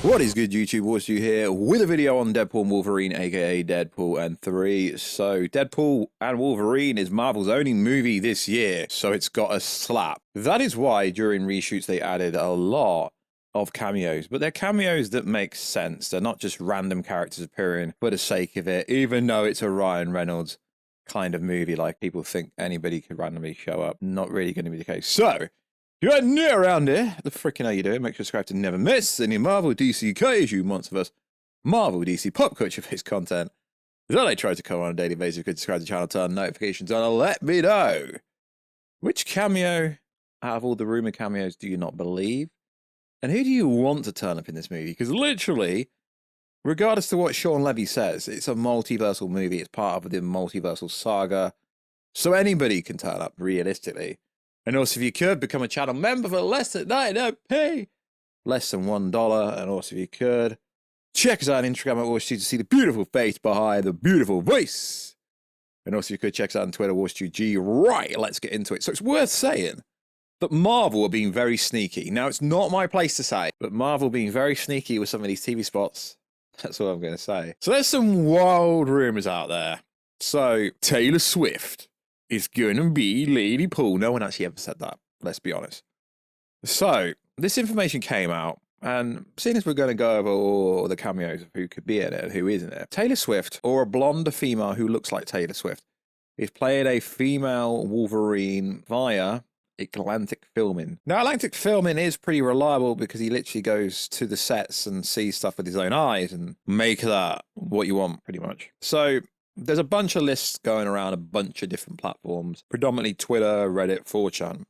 What is good, YouTube? Warstu here with a video on Deadpool and Wolverine, aka Deadpool and 3. So, Deadpool and Wolverine is Marvel's only movie this year, so it's got a slap. That is why during reshoots they added a lot of cameos, but they're cameos that make sense. They're not just random characters appearing for the sake of it, even though it's a Ryan Reynolds kind of movie, like people think anybody could randomly show up. Not really going to be the case. So, if you're new around here, the frickin' how you doing? Make sure to subscribe to never miss any Marvel, DC, KANG, months of us, Marvel, DC, pop culture-based content that I try to cover on a daily basis. You could subscribe to the channel, turn notifications on, and let me know which cameo out of all the rumored cameos do you not believe? And who do you want to turn up in this movie? Because literally, regardless of what Sean Levy says, it's a multiversal movie. It's part of the multiversal saga. So anybody can turn up, realistically. And also, if you could, become a channel member for less than 99p, less than $1. And also, if you could, check us out on Instagram at Warstu to see the beautiful face behind the beautiful voice. And also, if you could, check us out on Twitter, WarstuG. Right, let's get into it. So it's worth saying that Marvel are being very sneaky. Now, it's not my place to say, but Marvel being very sneaky with some of these TV spots. That's all I'm going to say. So there's some wild rumors out there. So Taylor Swift is going to be Lady Pool. No one actually ever said that, let's be honest. So this information came out, and seeing as we're going to go over all the cameos of who could be in it and who isn't it, Taylor Swift, or a blonde female who looks like Taylor Swift, is playing a female Wolverine via Atlantic Filming. Now, Atlantic Filming is pretty reliable because he literally goes to the sets and sees stuff with his own eyes and make that what you want, pretty much. So there's a bunch of lists going around a bunch of different platforms, predominantly Twitter, Reddit, 4chan.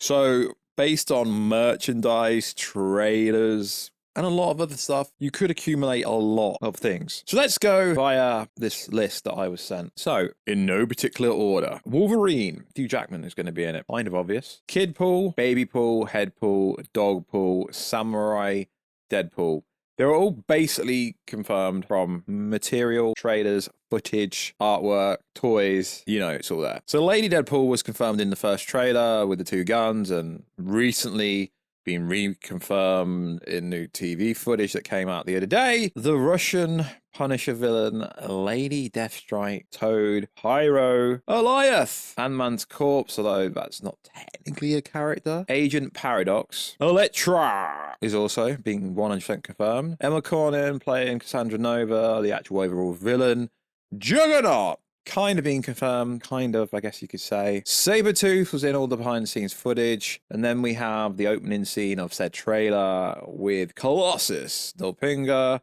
So based on merchandise, trailers, and a lot of other stuff, you could accumulate a lot of things. So let's go via this list that I was sent. So, in no particular order, Wolverine, Hugh Jackman is going to be in it. Kind of obvious. Kid Pool, Baby Pool, Head Pool, Dog Pool, Samurai, Deadpool. They're all basically confirmed from material, trailers, footage, artwork, toys, you know, it's all there. So Lady Deadpool was confirmed in the first trailer with the two guns, and recently been reconfirmed in new TV footage that came out the other day. The Russian Punisher villain, Lady Deathstrike, Toad, Pyro, Eliath, Ant-Man's corpse, although that's not technically a character. Agent Paradox, Elektra is also being 100% confirmed. Emma Corrin playing Cassandra Nova, the actual overall villain. Juggernaut, kind of being confirmed, kind of, I guess you could say. Sabretooth was in all the behind-the-scenes footage. And then we have the opening scene of said trailer with Colossus, Doppelganger,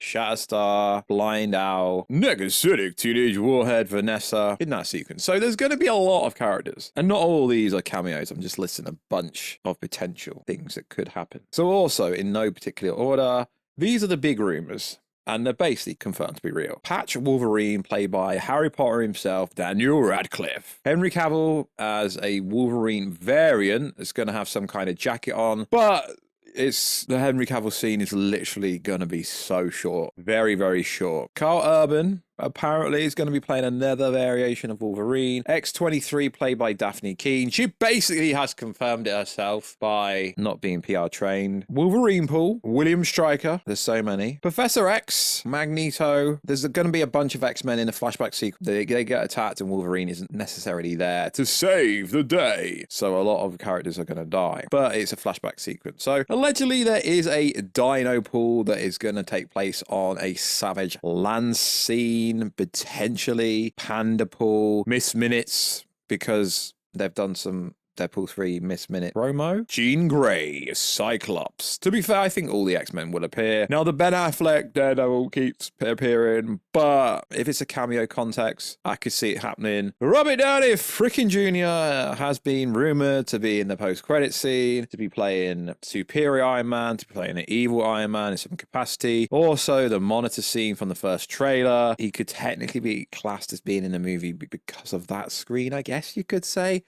Shatterstar, Blind Owl, Negacitic, Teenage Warhead, Vanessa, in that sequence. So there's going to be a lot of characters. And not all these are cameos. I'm just listing a bunch of potential things that could happen. So also, in no particular order, these are the big rumors. And they're basically confirmed to be real. Patch Wolverine, played by Harry Potter himself, Daniel Radcliffe. Henry Cavill as a Wolverine variant is going to have some kind of jacket on, but the Henry Cavill scene is literally going to be so short. Very, very short. Carl Urban apparently is going to be playing another variation of Wolverine. X-23, played by Daphne Keane. She basically has confirmed it herself by not being PR trained. Wolverine Pool, William Stryker. There's so many. Professor X, Magneto. There's going to be a bunch of X-Men in a flashback sequence. They get attacked and Wolverine isn't necessarily there to save the day. So a lot of characters are going to die. But it's a flashback sequence. So allegedly there is a Dino Pool that is going to take place on a savage land scene. Potentially Panda Pool, Miss Minutes, because they've done some Deadpool 3 Miss Minute promo. Jean Grey, Cyclops. To be fair, I think all the X-Men will appear. Now, the Ben Affleck Daredevil keeps appearing, but if it's a cameo context, I could see it happening. Robert Downey freaking Jr. has been rumored to be in the post-credit scene, to be playing Superior Iron Man, to be playing an evil Iron Man in some capacity. Also, the Monitor scene from the first trailer. He could technically be classed as being in the movie because of that screen, I guess you could say.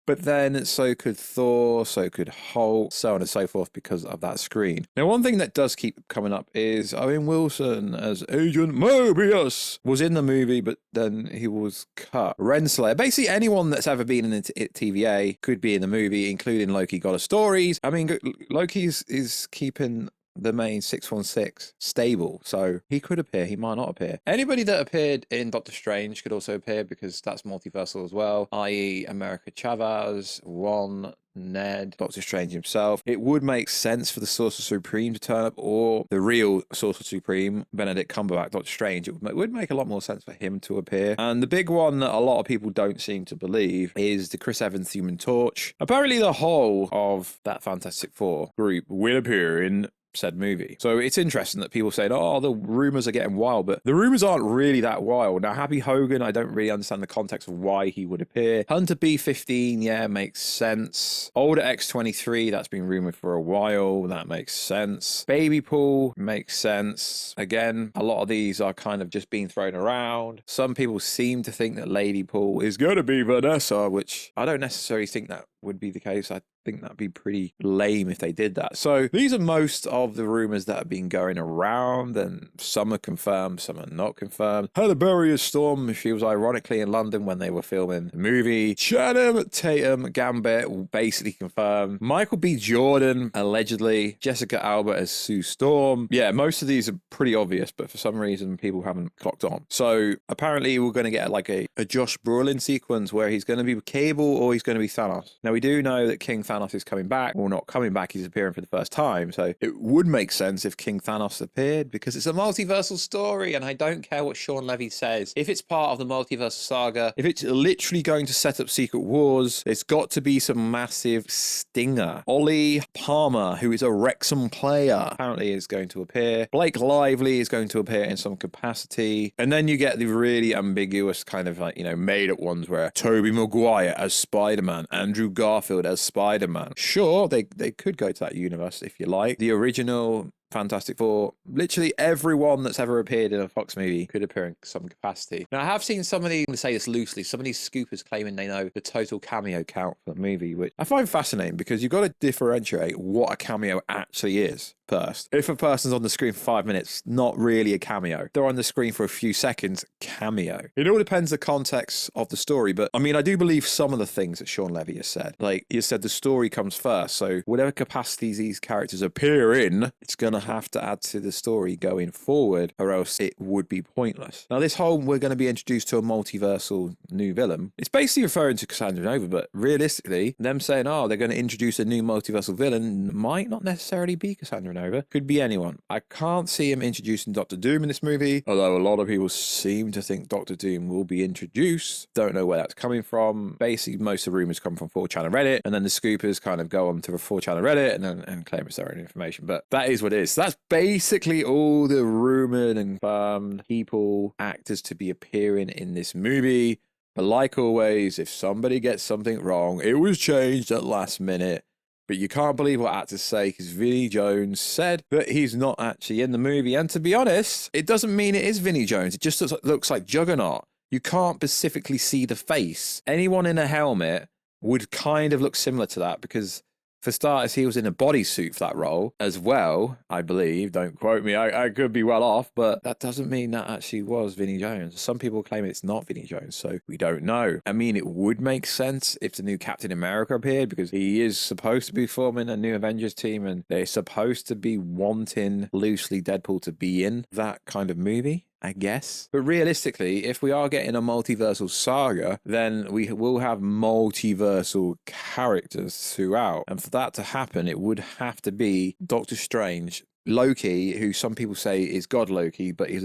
But then so could Thor, so could Hulk, so on and so forth because of that screen. Now, one thing that does keep coming up is Owen Wilson as Agent Mobius was in the movie, but then he was cut. Renslayer, basically anyone that's ever been in the TVA could be in the movie, including Loki God of Stories. I mean, Loki is keeping the main 616 stable, so he could appear, he might not appear. Anybody that appeared in Doctor Strange could also appear because that's multiversal as well, i.e. America Chavez, Ron, Ned, Doctor Strange himself. It would make sense for the Sorcerer Supreme to turn up, or the real Sorcerer Supreme, Benedict Cumberbatch, Doctor Strange. It would make a lot more sense for him to appear. And the big one that a lot of people don't seem to believe is the Chris Evans Human Torch. Apparently the whole of that Fantastic Four group will appear in said movie. So it's interesting that people say, oh, the rumors are getting wild, but the rumors aren't really that wild. Now, Happy Hogan, I don't really understand the context of why he would appear. Hunter B-15, yeah, makes sense. Older X-23, that's been rumored for a while. That makes sense. Baby Pool makes sense. Again, a lot of these are kind of just being thrown around. Some people seem to think that Lady Pool is going to be Vanessa, which I don't necessarily think that would be the case. I think that'd be pretty lame if they did that. So these are most of the rumors that have been going around, and some are confirmed, some are not confirmed. Halle Berry Storm, she was ironically in London when they were filming the movie. Channing Tatum, Gambit, basically confirmed. Michael B. Jordan, allegedly. Jessica Alba as Sue Storm. Yeah, most of these are pretty obvious, but for some reason people haven't clocked on. So apparently we're going to get like a Josh Brolin sequence where he's going to be Cable or he's going to be Thanos. Now we do know that King Thanos is coming back, or not coming back, he's appearing for the first time, so it would make sense if King Thanos appeared, because it's a multiversal story, and I don't care what Sean Levy says. If it's part of the multiversal saga, if it's literally going to set up Secret Wars, it's got to be some massive stinger. Ollie Palmer, who is a Wrexham player, apparently is going to appear. Blake Lively is going to appear in some capacity, and then you get the really ambiguous kind of like, you know, made up ones where Tobey Maguire as Spider-Man, Andrew Garfield as Spider-Man. Sure, they could go to that universe if you like. The original Fantastic Four, literally everyone that's ever appeared in a Fox movie could appear in some capacity. Now, I have seen somebody, I'm going to say this loosely, some of these scoopers claiming they know the total cameo count for the movie, which I find fascinating because you've got to differentiate what a cameo actually is first. If a person's on the screen for 5 minutes, not really a cameo. They're on the screen for a few seconds, cameo. It all depends the context of the story, but I mean, I do believe some of the things that Sean Levy has said. Like, he said the story comes first, so whatever capacities these characters appear in, it's going to have to add to the story going forward, or else it would be pointless. Now, this whole we're going to be introduced to a multiversal new villain, it's basically referring to Cassandra Nova, but realistically, them saying, oh, they're going to introduce a new multiversal villain might not necessarily be Cassandra Nova. Could be anyone. I can't see him introducing Doctor Doom in this movie, although a lot of people seem to think Doctor Doom will be introduced. Don't know where that's coming from. Basically, most of the rumors come from 4chan and Reddit, and then the scoopers kind of go on to the 4chan and Reddit and claim it's their own information, but that is what it is. So that's basically all the rumored and confirmed people, actors to be appearing in this movie. But like always, if somebody gets something wrong, it was changed at last minute. But you can't believe what actors say, because Vinnie Jones said that he's not actually in the movie. And to be honest, it doesn't mean it is Vinnie Jones. It just looks like Juggernaut. You can't specifically see the face. Anyone in a helmet would kind of look similar to that, because for starters, he was in a bodysuit for that role as well, I believe. Don't quote me, I could be well off, but that doesn't mean that actually was Vinnie Jones. Some people claim it's not Vinnie Jones, so we don't know. I mean, it would make sense if the new Captain America appeared, because he is supposed to be forming a new Avengers team, and they're supposed to be wanting loosely Deadpool to be in that kind of movie, I guess. But realistically, if we are getting a multiversal saga, then we will have multiversal characters throughout. And for that to happen, it would have to be Doctor Strange, Loki, who some people say is God Loki, but he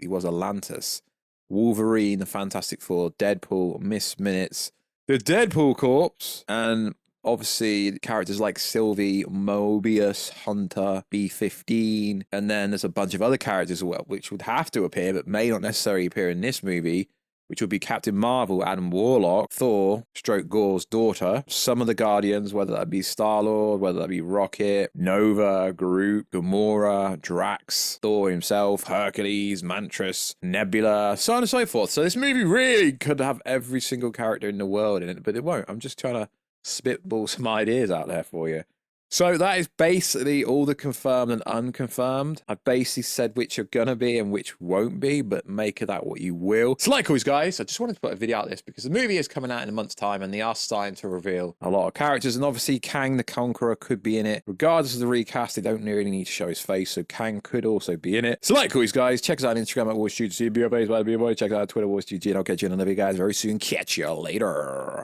was Atlantis, Wolverine, the Fantastic Four, Deadpool, Miss Minutes, the Deadpool Corpse, and obviously characters like Sylvie, Mobius, Hunter, B-15, and then there's a bunch of other characters as well, which would have to appear, but may not necessarily appear in this movie, which would be Captain Marvel, Adam Warlock, Thor, Gore's daughter, some of the Guardians, whether that be Star-Lord, whether that be Rocket, Nova, Groot, Gamora, Drax, Thor himself, Hercules, Mantras, Nebula, so on and so forth. So this movie really could have every single character in the world in it, but it won't. I'm just trying to spitball some ideas out there for you. So that is basically all the confirmed and unconfirmed. I basically said which are gonna be and which won't be, but make of that what you will. So like always, guys, I just wanted to put a video out this because the movie is coming out in a month's time and they are starting to reveal a lot of characters, and obviously Kang the Conqueror could be in it. Regardless of the recast, they don't really need to show his face, so Kang could also be in it. So like always, guys, check us out on Instagram at Warstu to see your face by the boy. Check us out on Twitter, Warstu, and I'll catch you in another video, guys, very soon. Catch you later.